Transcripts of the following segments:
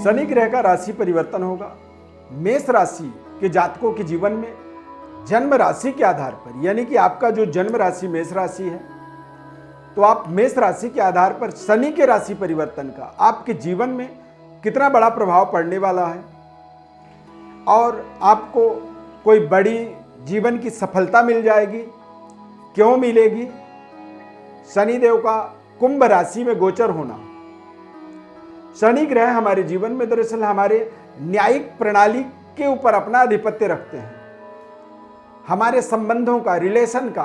शनि ग्रह का राशि परिवर्तन होगा। मेष राशि के जातकों के जीवन में जन्म राशि के आधार पर, यानी कि आपका जो जन्म राशि मेष राशि है, तो आप मेष राशि के आधार पर शनि के राशि परिवर्तन का आपके जीवन में कितना बड़ा प्रभाव पड़ने वाला है और आपको कोई बड़ी जीवन की सफलता मिल जाएगी, क्यों मिलेगी। शनिदेव का कुंभ राशि में गोचर होना। शनि ग्रह हमारे जीवन में दरअसल हमारे न्यायिक प्रणाली के ऊपर अपना आधिपत्य रखते हैं, हमारे संबंधों का, रिलेशन का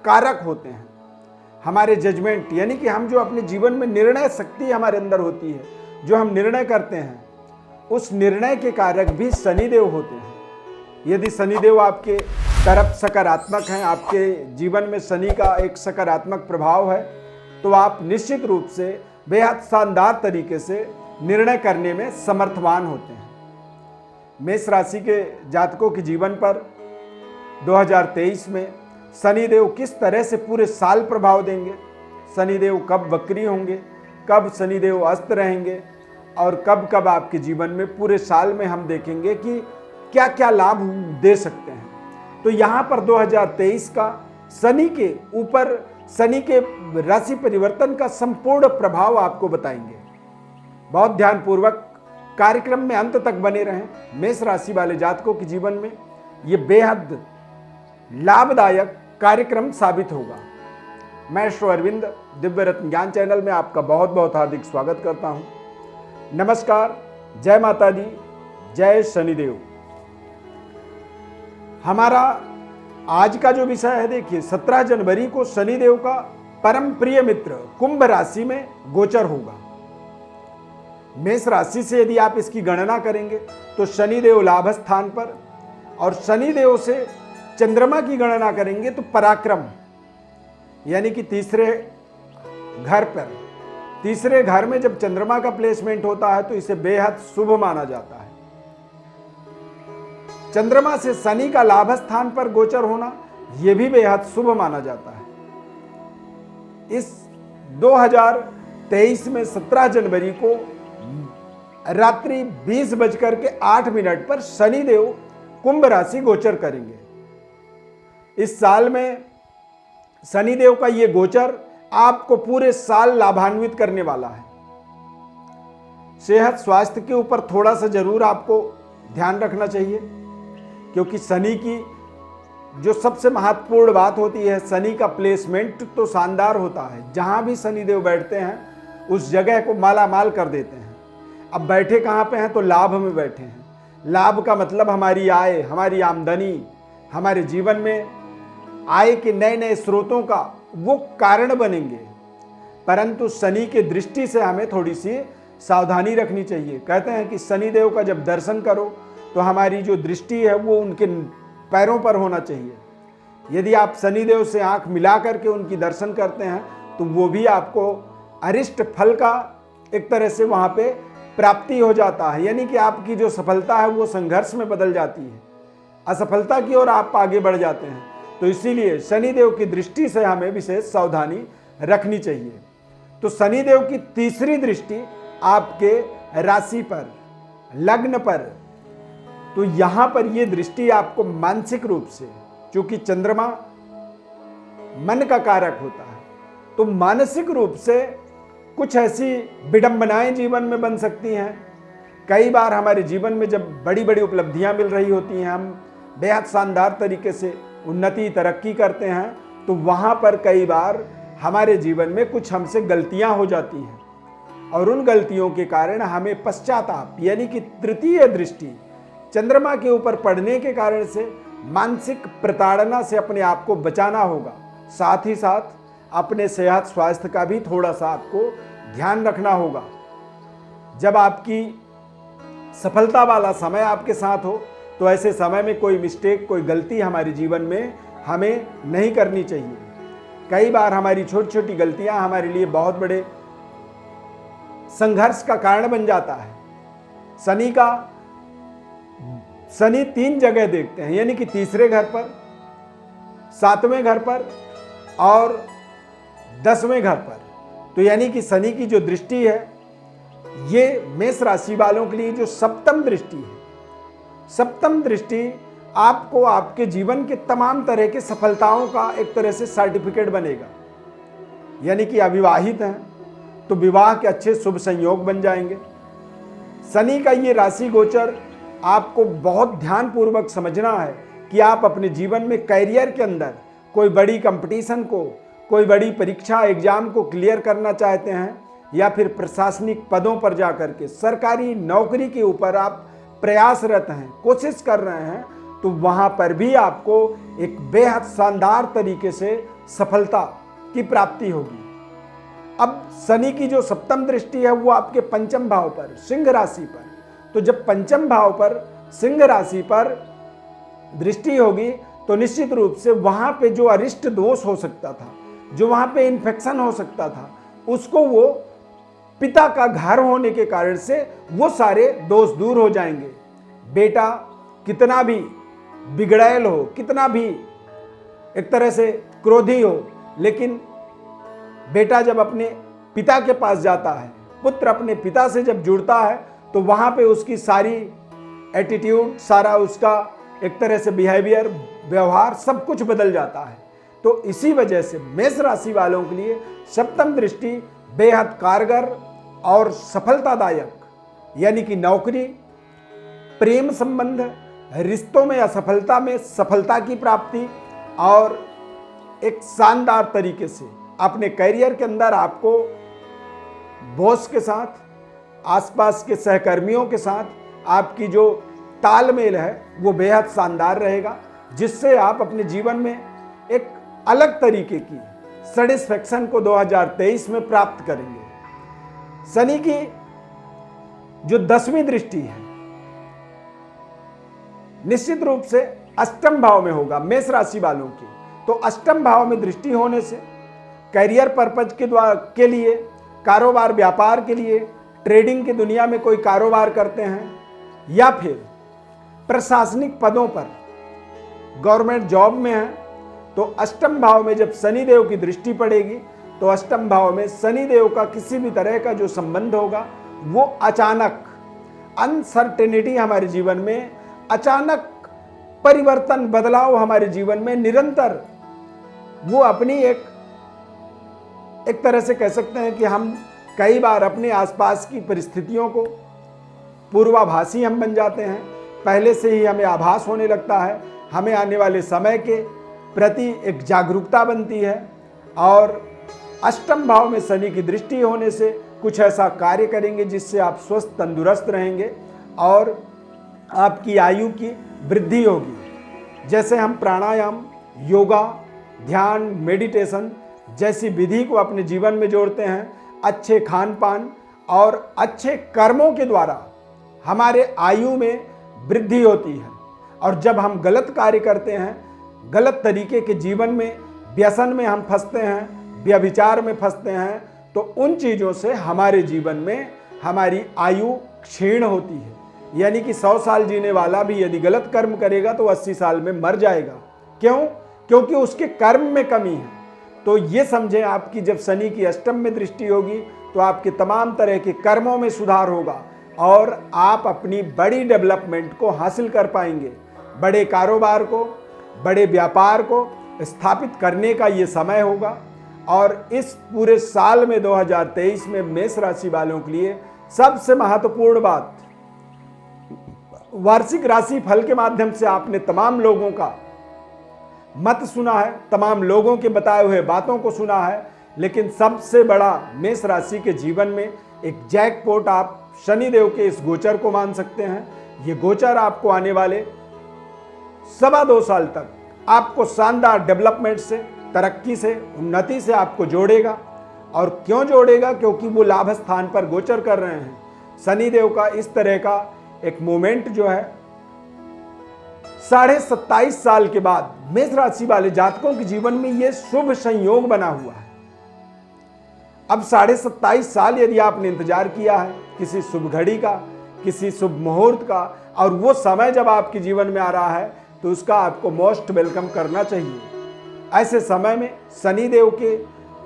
कारक होते हैं, हमारे जजमेंट, यानी कि हम जो अपने जीवन में निर्णय शक्ति हमारे अंदर होती है, जो हम निर्णय करते हैं, उस निर्णय के कारक भी शनिदेव होते हैं। यदि शनिदेव आपके तरफ सकारात्मक हैं, आपके जीवन में शनि का एक सकारात्मक प्रभाव है, तो आप निश्चित रूप से बेहद शानदार तरीके से निर्णय करने में समर्थवान होते हैं। मेष राशि के जातकों के जीवन पर 2023 में शनिदेव किस तरह से पूरे साल प्रभाव देंगे, शनिदेव कब वक्री होंगे, कब शनिदेव अस्त रहेंगे और कब कब आपके जीवन में पूरे साल में हम देखेंगे कि क्या क्या लाभ दे सकते हैं। तो यहाँ पर 2023 का शनि के ऊपर शनि के राशि परिवर्तन का संपूर्ण प्रभाव आपको बताएंगे। बहुत ध्यानपूर्वक कार्यक्रम में अंत तक बने रहें। मेष राशि वाले जातकों के जीवन में ये बेहद लाभदायक कार्यक्रम साबित होगा। मैं श्री अरविंद दिव्य रत्न ज्ञान चैनल में आपका बहुत बहुत हार्दिक स्वागत करता हूं। नमस्कार, जय माता दी, जय शनिदेव। हमारा आज का जो विषय है, देखिए 17 जनवरी को शनिदेव का परम प्रिय मित्र कुंभ राशि में गोचर होगा। मेष राशि से यदि आप इसकी गणना करेंगे तो शनिदेव लाभ स्थान पर, और शनिदेव से चंद्रमा की गणना करेंगे तो पराक्रम, यानी कि तीसरे घर पर, तीसरे घर में जब चंद्रमा का प्लेसमेंट होता है तो इसे बेहद शुभ माना जाता है। चंद्रमा से शनि का लाभ स्थान पर गोचर होना यह भी बेहद शुभ माना जाता है। इस 2023 में 17 जनवरी को रात्रि 20:08 पर शनिदेव कुंभ राशि गोचर करेंगे। इस साल में शनिदेव का ये गोचर आपको पूरे साल लाभान्वित करने वाला है। सेहत स्वास्थ्य के ऊपर थोड़ा सा जरूर आपको ध्यान रखना चाहिए, क्योंकि शनि की जो सबसे महत्वपूर्ण बात होती है, शनि का प्लेसमेंट तो शानदार होता है। जहां भी शनिदेव बैठते हैं उस जगह को मालामाल कर देते हैं। अब बैठे कहाँ पे हैं, तो लाभ में बैठे हैं। लाभ का मतलब हमारी आय, हमारी आमदनी, हमारे जीवन में आय के नए नए स्रोतों का वो कारण बनेंगे। परंतु शनि के दृष्टि से हमें थोड़ी सी सावधानी रखनी चाहिए। कहते हैं कि शनिदेव का जब दर्शन करो तो हमारी जो दृष्टि है वो उनके पैरों पर होना चाहिए। यदि आप शनिदेव से आंख मिला करके उनकी दर्शन करते हैं तो वो भी आपको अरिष्ट फल का एक तरह से वहाँ पे प्राप्ति हो जाता है, यानी कि आपकी जो सफलता है वो संघर्ष में बदल जाती है, असफलता की ओर आप आगे बढ़ जाते हैं। तो इसीलिए शनिदेव की दृष्टि से हमें विशेष सावधानी रखनी चाहिए। तो शनिदेव की तीसरी दृष्टि आपके राशि पर, लग्न पर, तो यहां पर यह दृष्टि आपको मानसिक रूप से, क्योंकि चंद्रमा मन का कारक होता है, तो मानसिक रूप से कुछ ऐसी विडंबनाएं जीवन में बन सकती हैं। कई बार हमारे जीवन में जब बड़ी बड़ी उपलब्धियां मिल रही होती हैं, हम बेहद शानदार तरीके से उन्नति तरक्की करते हैं, तो वहां पर कई बार हमारे जीवन में कुछ हमसे गलतियां हो जाती हैं और उन गलतियों के कारण हमें पश्चाताप, यानी कि तृतीय दृष्टि चंद्रमा के ऊपर पड़ने के कारण से मानसिक प्रताड़ना से अपने आप को बचाना होगा। साथ ही साथ अपने सेहत स्वास्थ्य का भी थोड़ा सा आपको ध्यान रखना होगा। जब आपकी सफलता वाला समय आपके साथ हो तो ऐसे समय में कोई मिस्टेक, कोई गलती हमारे जीवन में हमें नहीं करनी चाहिए। कई बार हमारी छोटी छोटी गलतियां हमारे लिए बहुत बड़े संघर्ष का कारण बन जाता है। शनि 3 जगह देखते हैं, यानी कि तीसरे घर पर, 7वें घर पर और 10वें घर पर। तो यानी कि शनि की जो दृष्टि है ये मेष राशि वालों के लिए जो सप्तम दृष्टि है, सप्तम दृष्टि आपको आपके जीवन के तमाम तरह के सफलताओं का एक तरह से सर्टिफिकेट बनेगा। यानी कि अविवाहित हैं तो विवाह के अच्छे शुभ संयोग बन जाएंगे। शनि का ये राशि गोचर आपको बहुत ध्यानपूर्वक समझना है कि आप अपने जीवन में कैरियर के अंदर कोई बड़ी कंपटीशन को, कोई बड़ी परीक्षा एग्जाम को क्लियर करना चाहते हैं, या फिर प्रशासनिक पदों पर जाकर के सरकारी नौकरी के ऊपर आप प्रयासरत हैं, कोशिश कर रहे हैं, तो वहां पर भी आपको एक बेहद शानदार तरीके से सफलता की प्राप्ति होगी। अब शनि की जो सप्तम दृष्टि है वो आपके पंचम भाव पर, सिंह राशि पर, तो जब पंचम भाव पर सिंह राशि पर दृष्टि होगी तो निश्चित रूप से वहां पे जो अरिष्ट दोष हो सकता था, जो वहां पे इन्फेक्शन हो सकता था, उसको वो पिता का घर होने के कारण से वो सारे दोष दूर हो जाएंगे। बेटा कितना भी बिगड़ैल हो, कितना भी एक तरह से क्रोधी हो, लेकिन बेटा जब अपने पिता के पास जाता है, पुत्र अपने पिता से जब जुड़ता है, तो वहां पे उसकी सारी एटीट्यूड, सारा उसका एक तरह से बिहेवियर, व्यवहार सब कुछ बदल जाता है। तो इसी वजह से मेष राशि वालों के लिए सप्तम दृष्टि बेहद कारगर और सफलतादायक, यानी कि नौकरी, प्रेम संबंध, रिश्तों में असफलता में सफलता की प्राप्ति, और एक शानदार तरीके से अपने करियर के अंदर आपको बॉस के साथ, आसपास के सहकर्मियों के साथ आपकी जो तालमेल है वो बेहद शानदार रहेगा, जिससे आप अपने जीवन में एक अलग तरीके की सेटिस्फैक्शन को 2023 में प्राप्त करेंगे। शनि की जो 10वीं दृष्टि है निश्चित रूप से अष्टम भाव में होगा मेष राशि वालों की। तो अष्टम भाव में दृष्टि होने से करियर पर्पज के लिए, कारोबार व्यापार के लिए, ट्रेडिंग की दुनिया में कोई कारोबार करते हैं, या फिर प्रशासनिक पदों पर गवर्नमेंट जॉब में हैं, तो अष्टम भाव में जब शनिदेव की दृष्टि पड़ेगी तो अष्टम भाव में शनिदेव का किसी भी तरह का जो संबंध होगा वो अचानक अनसर्टेनिटी हमारे जीवन में, अचानक परिवर्तन, बदलाव हमारे जीवन में निरंतर वो अपनी एक तरह से कह सकते हैं कि हम कई बार अपने आसपास की परिस्थितियों को पूर्वाभासी हम बन जाते हैं, पहले से ही हमें आभास होने लगता है, हमें आने वाले समय के प्रति एक जागरूकता बनती है, और अष्टम भाव में शनि की दृष्टि होने से कुछ ऐसा कार्य करेंगे जिससे आप स्वस्थ तंदुरुस्त रहेंगे और आपकी आयु की वृद्धि होगी। जैसे हम प्राणायाम, योगा, ध्यान, मेडिटेशन जैसी विधि को अपने जीवन में जोड़ते हैं, अच्छे खान पान और अच्छे कर्मों के द्वारा हमारे आयु में वृद्धि होती है। और जब हम गलत कार्य करते हैं, गलत तरीके के जीवन में, व्यसन में हम फंसते हैं, व्यभिचार में फंसते हैं, तो उन चीज़ों से हमारे जीवन में हमारी आयु क्षीण होती है। यानी कि 100 साल जीने वाला भी यदि गलत कर्म करेगा तो 80 साल में मर जाएगा। क्यों? क्योंकि उसके कर्म में कमी है। तो ये समझें आप कि जब शनि की अष्टम में दृष्टि होगी तो आपके तमाम तरह के कर्मों में सुधार होगा और आप अपनी बड़ी डेवलपमेंट को हासिल कर पाएंगे। बड़े कारोबार को, बड़े व्यापार को स्थापित करने का ये समय होगा। और इस पूरे साल में 2023 में मेष राशि वालों के लिए सबसे महत्वपूर्ण बात, वार्षिक राशि फल के माध्यम से आपने तमाम लोगों का मत सुना है, तमाम लोगों के बताए हुए बातों को सुना है, लेकिन सबसे बड़ा मेष राशि के जीवन में एक जैकपॉट आप शनिदेव के इस गोचर को मान सकते हैं। ये गोचर आपको आने वाले 2.25 साल तक आपको शानदार डेवलपमेंट से, तरक्की से, उन्नति से आपको जोड़ेगा। और क्यों जोड़ेगा? क्योंकि वो लाभ स्थान पर गोचर कर रहे हैं। शनिदेव का इस तरह का एक मोमेंट जो है 27.5 साल के बाद मेष राशि वाले जातकों के जीवन में ये शुभ संयोग बना हुआ है। अब 27.5 साल यदि आपने इंतजार किया है किसी शुभ घड़ी का, किसी शुभ मुहूर्त का, और वो समय जब आपके जीवन में आ रहा है तो उसका आपको मोस्ट वेलकम करना चाहिए। ऐसे समय में शनिदेव के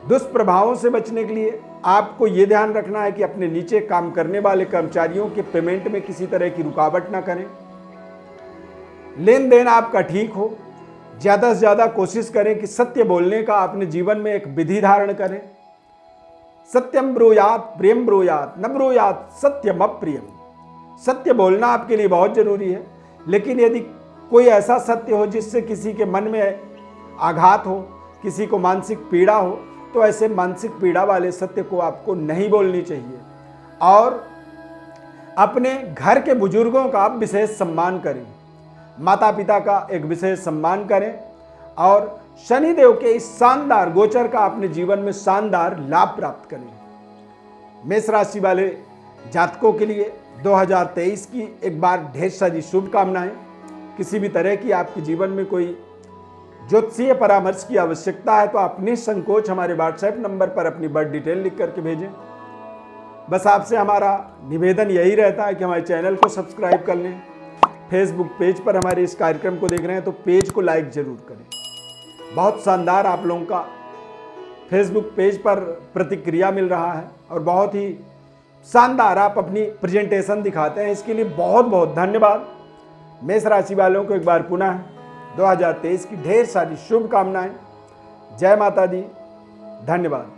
दुष्प्रभावों से बचने के लिए, आपको ये ध्यान रखना है कि अपने नीचे काम करने वाले कर्मचारियों के पेमेंट में किसी तरह की रुकावट ना करें। लेन देन आपका ठीक हो। ज़्यादा से ज़्यादा कोशिश करें कि सत्य बोलने का अपने जीवन में एक विधि धारण करें। सत्यम ब्रूयात प्रियम ब्रूयात न ब्रूयात सत्यम अप्रियम। सत्य बोलना आपके लिए बहुत जरूरी है, लेकिन यदि कोई ऐसा सत्य हो जिससे किसी के मन में आघात हो, किसी को मानसिक पीड़ा हो, तो ऐसे मानसिक पीड़ा वाले सत्य को आपको नहीं बोलनी चाहिए। और अपने घर के बुजुर्गों का आप विशेष सम्मान करें, माता पिता का एक विशेष सम्मान करें और शनिदेव के इस शानदार गोचर का अपने जीवन में शानदार लाभ प्राप्त करें। मेष राशि वाले जातकों के लिए 2023 की एक बार ढेर सारी शुभकामनाएं। किसी भी तरह की आपके जीवन में कोई ज्योतिषीय परामर्श की आवश्यकता है तो आप निसंकोच हमारे व्हाट्सएप नंबर पर अपनी बर्थ डिटेल लिख करके भेजें। बस आपसे हमारा निवेदन यही रहता है कि हमारे चैनल को सब्सक्राइब कर लें। फेसबुक पेज पर हमारे इस कार्यक्रम को देख रहे हैं तो पेज को लाइक जरूर करें। बहुत शानदार आप लोगों का फेसबुक पेज पर प्रतिक्रिया मिल रहा है और बहुत ही शानदार आप अपनी प्रेजेंटेशन दिखाते हैं, इसके लिए बहुत बहुत धन्यवाद। मेष राशि वालों को एक बार पुनः 2023 की ढेर सारी शुभकामनाएं। जय माता दी, धन्यवाद।